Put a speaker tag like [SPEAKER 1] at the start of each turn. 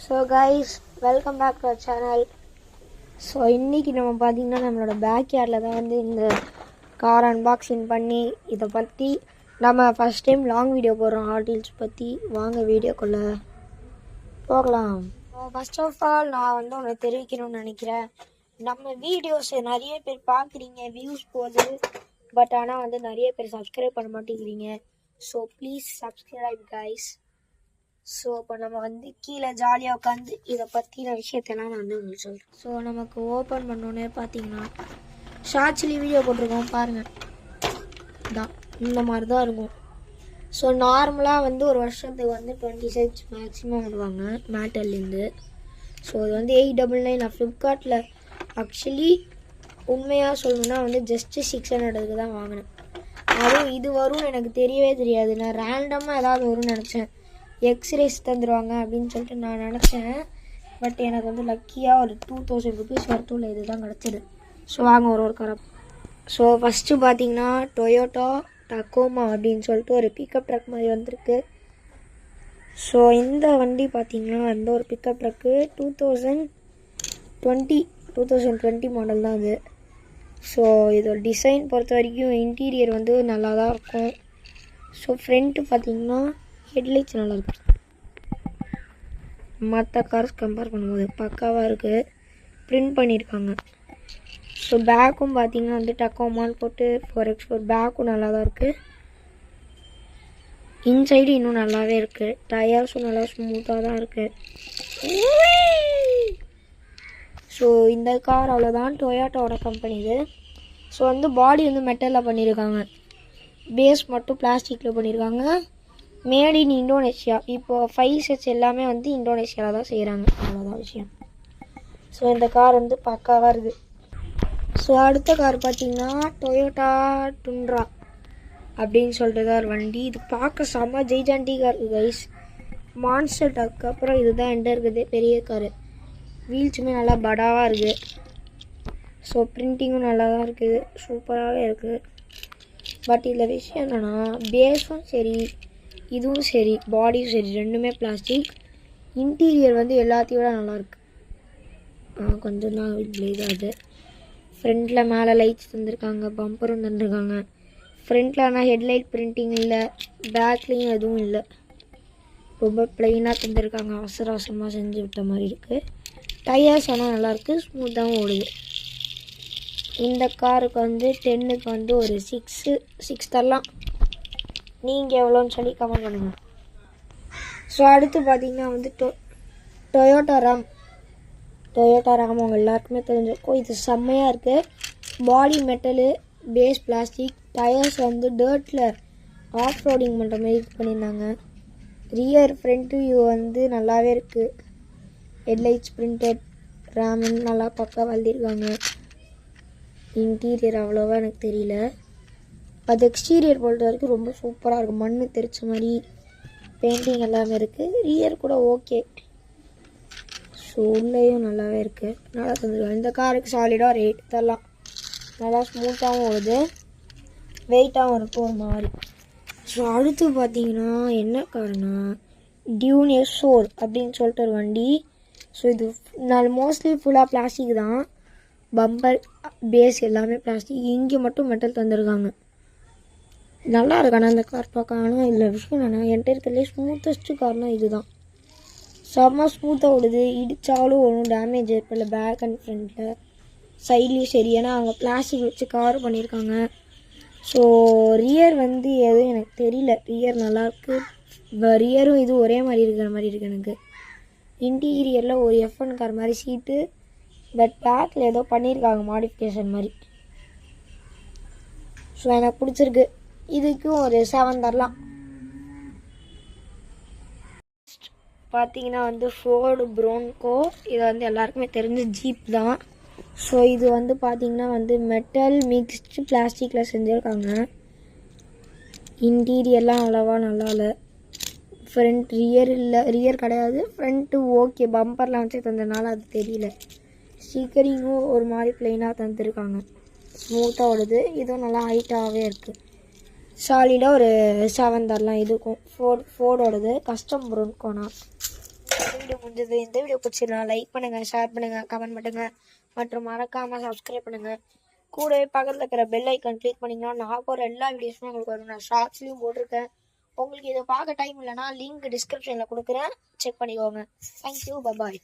[SPEAKER 1] So guys, welcome back to our channel. So இன்றைக்கி நம்ம பார்த்திங்கன்னா நம்மளோட பேக் யார்டில் தான் வந்து இந்த கார் அன்பாக்சிங் பண்ணி இதை பற்றி நம்ம ஃபஸ்ட் டைம் லாங் வீடியோ போடுறோம் ஹாட் வீல்ஸ் பற்றி. வாங்க வீடியோக்குள்ளே போகலாம். ஃபர்ஸ்ட் ஆஃப் ஆல் நான் வந்து ஒன்று தெரிவிக்கணும்னு நினைக்கிறேன். நம்ம வீடியோஸை நிறைய பேர் பார்க்குறீங்க, வியூஸ் போகுது, பட் ஆனால் வந்து நிறைய பேர் சப்ஸ்கிரைப் பண்ண மாட்டேங்கிறீங்க. So please subscribe guys. So இப்போ நம்ம வந்து கீழே ஜாலியாக உட்காந்து இதை பற்றின விஷயத்தெல்லாம் நான் வந்து உங்களுக்கு சொல்கிறேன். ஸோ நமக்கு ஓப்பன் பண்ணோன்னே பார்த்தீங்கன்னா ஷார்ட்ஸ்லேயும் வீடியோ போட்டிருக்கோம் பாருங்கள், தான் இந்த மாதிரி தான் இருக்கும். ஸோ நார்மலாக வந்து ஒரு வருஷத்துக்கு வந்து 20 செட்ஸ் மேக்ஸிமம் விடுவாங்க மேட்டல்லேருந்து. ஸோ இது வந்து 899. நான் ஃப்ளிப்கார்ட்டில் ஆக்சுவலி உண்மையாக சொல்லணுன்னா வந்து ஜஸ்ட்டு 600 தான் வாங்கினேன். அதுவும் இது வரும்னு எனக்கு தெரியவே தெரியாது. நான் ரேண்டமாக ஏதாவது வரும்னு நினச்சேன். எக்ஸ்ரேஸ் தந்துடுவாங்க அப்படின்னு சொல்லிட்டு நான் நினச்சேன். பட் எனக்கு வந்து லக்கியாக ஒரு 2000 ருபீஸ் வரத்துள்ள இது தான் கிடச்சிது. ஸோ வாங்க ஒரு காரை. ஸோ ஃபஸ்ட்டு பார்த்தீங்கன்னா டொயோட்டா டக்கோமா அப்படின்னு சொல்லிட்டு ஒரு பிக்கப் ட்ரக் மாதிரி வந்திருக்கு. ஸோ இந்த வண்டி பார்த்தீங்கன்னா வந்து ஒரு பிக்கப் ட்ரக்கு 2020 மாடல் தான் இது. ஸோ இதோட டிசைன் பொறுத்த வரைக்கும் இன்டீரியர் வந்து நல்லா தான் இருக்கும். ஸோ ஃப்ரண்ட்டு பார்த்தீங்கன்னா ஹெட்லைட்ஸ் நல்லாயிருக்கு, மற்ற கார்ஸ் கம்பேர் பண்ணும்போது பக்காவாக இருக்குது, பிரிண்ட் பண்ணியிருக்காங்க. ஸோ பேக்கும் பார்த்தீங்கன்னா வந்து டக்கோமான்னு போட்டு 4x4 பேக்கும் நல்லா தான் இருக்குது. இன்சைடு இன்னும் நல்லாவே இருக்குது. டயர்ஸும் நல்லா ஸ்மூத்தாக தான் இருக்குது. ஸோ இந்த கார் அவ்வளோதான், டொயோட்டாவோட கம்பெனி இது. ஸோ வந்து பாடி வந்து மெட்டலில் பண்ணியிருக்காங்க, பேஸ் மட்டும் பிளாஸ்டிக்கில் பண்ணியிருக்காங்க. Made in Indonesia. இப்போது 5 செட்ஸ் எல்லாமே வந்து இந்தோனேஷியாவில் தான் செய்கிறாங்க, அவ்வளோதான் விஷயம். ஸோ இந்த கார் வந்து பக்காவாக இருக்குது. ஸோ அடுத்த கார் பார்த்திங்கன்னா டொயோட்டா டுண்ட்ரா அப்படின்னு சொல்லிட்டு தான் ஒரு வண்டி. இது பார்க்க செம்ம ஜெய்ஜாண்டிக்காக இருக்குது கைஸ். மான்ஸ்டர் ட்ரக் அப்புறம் இதுதான் எண்ட இருக்குது பெரிய காரு. வீல்ஸுமே நல்லா படாவாக இருக்குது. ஸோ பிரிண்டிங்கும் நல்லா தான் இருக்குது, சூப்பராகவே இருக்குது. பட் இதில் விஷயம் என்னென்னா பேஸும் சரி இதுவும் சரி பாடியும் சரி ரெண்டுமே பிளாஸ்டிக். இன்டீரியர் வந்து எல்லாத்தையோட நல்லாயிருக்கு. கொஞ்சம் தான் இதாகுது. ஃப்ரண்ட்டில் மேலே லைட்ஸ் தந்துருக்காங்க, பம்பரும் தந்துருக்காங்க. ஃப்ரண்ட்டில் ஆனால் ஹெட்லைட் பிரிண்டிங் இல்லை, பேக்லேயும் எதுவும் இல்லை, ரொம்ப ப்ளைனாக தந்துருக்காங்க. அவசரமாக செஞ்சு விட்ட மாதிரி இருக்குது. டயர்ஸ் ஆனால் நல்லாயிருக்கு, ஸ்மூத்தாகவும் ஓடுது. இந்த காருக்கு வந்து 10க்கு வந்து ஒரு 6 தரலாம். நீங்கள் எவ்வளோன்னு சொல்லி கமெண்ட் பண்ணுங்கள். ஸோ அடுத்து பார்த்திங்கன்னா வந்து டொயோட்டா ராம் அவங்க எல்லாருக்குமே தெரிஞ்சிருக்கும். இது செம்மையாக இருக்குது. பாடி மெட்டலு, பேஸ் பிளாஸ்டிக், டயர்ஸ் வந்து டர்ட்டில் ஆஃப் ரோடிங் பண்ணுற மாதிரி இது பண்ணியிருந்தாங்க. ரியர் ஃப்ரண்ட் வியூ வந்து நல்லாவே இருக்குது. ஹெட்லைட்ஸ் பிரிண்டட், ரேமன் நல்லா பக்கா வளர்த்திருக்காங்க. இன்டீரியர் அவ்வளோவா எனக்கு தெரியல. அது எக்ஸ்டீரியர் பொறுத்த வரைக்கும் ரொம்ப சூப்பராக இருக்கும். மண் தெரிச்ச மாதிரி பெயிண்டிங் எல்லாமே இருக்குது. ரியர் கூட ஓகே. ஸோ உள்ளேயும் நல்லாவே இருக்குது, நல்லா தந்துருக்காங்க. இந்த காருக்கு சாலிடாக ஒரு 8 தரலாம். நல்லா ஸ்மூத்தாகவும் ஓடுது, வெயிட்டாகவும் இருக்கும் ஒரு மாதிரி. ஸோ அடுத்து பார்த்தீங்கன்னா என்ன காருன்னா டியூன் S4 அப்படின்னு சொல்லிட்டு ஒரு வண்டி. ஸோ இது நான் மோஸ்ட்லி ஃபுல்லாக பிளாஸ்டிக் தான். பம்பர், பேஸ் எல்லாமே பிளாஸ்டிக். இங்கே மட்டும் மெட்டல் தந்துருக்காங்க. நல்லா இருக்காண்ணா அந்த கார் பார்க்க. ஆனால் இதில் விஷயம் என்னென்னா என்கிட்ட இருக்கிறதுலே ஸ்மூத்தஸ்ட்டு கார்னால் இது தான். செம்ம ஸ்மூத்தாக ஓடுது, இடித்தாலும் ஒன்றும் டேமேஜ் ஏற்படல. பேக் அண்ட் ஃப்ரண்ட்டில் சைட்லேயும் சரி, ஏன்னா அவங்க பிளாஸ்டிக் வச்சு கார் பண்ணியிருக்காங்க. ஸோ ரியர் வந்து எதுவும் எனக்கு தெரியல. ரியர் நல்லாயிருக்கு, ரியரும் இது ஒரே மாதிரி இருக்கிற மாதிரி இருக்குது எனக்கு. இன்டீரியரில் ஒரு F1 கார் மாதிரி சீட்டு, பட் பேக்கில் ஏதோ பண்ணியிருக்காங்க மாடிஃபிகேஷன் மாதிரி. ஸோ எனக்கு பிடிச்சிருக்கு. இதுக்கும் ஒரு 7 தரலாம். பார்த்தீங்கன்னா வந்து ஃபோர்டு ப்ரோன்கோ. இது வந்து எல்லாருக்குமே தெரிஞ்ச ஜீப் தான். ஸோ இது வந்து பார்த்திங்கன்னா வந்து மெட்டல் மிக்ஸ்டு பிளாஸ்டிக்கில் செஞ்சுருக்காங்க. இன்டீரியர்லாம் அவ்வளோவா நல்லா இல்லை. ஃப்ரண்ட் ரியர் இல்லை, ரியர் கிடையாது, ஃப்ரண்ட்டு ஓகே. பம்பர்லாம் வச்சு தந்ததுனால அது தெரியல. ஸ்டிக்கரிங்கும் ஒரு மாதிரி ப்ளைனாக தந்துருக்காங்க, ஸ்மூத்தாக ஓடுது. இதுவும் நல்லா ஹைட்டாகவே இருக்குது. சாலிடாக ஒரு 7 தரலாம் இதுக்கும். ஃபோர்டோடது கஸ்டம் ப்ரோன்கோனா. இந்த வீடியோ முடிஞ்சது. இந்த வீடியோ பிடிச்சிருந்தா லைக் பண்ணுங்கள், ஷேர் பண்ணுங்கள், கமெண்ட் பண்ணுங்கள் மற்றும் மறக்காமல் சப்ஸ்கிரைப் பண்ணுங்கள். கூடவே பக்கத்தில் இருக்கிற பெல் ஐக்கான் கிளிக் பண்ணிங்கன்னா நான் போகிற எல்லா வீடியோஸுமே உங்களுக்கு வரும். நான் ஷார்ட்ஸ்லையும் போட்டிருக்கேன். உங்களுக்கு இதை பார்க்க டைம் இல்லைனா லிங்க் டிஸ்கிரிப்ஷனில் கொடுக்குறேன், செக் பண்ணிக்கோங்க. Thank you, bye bye.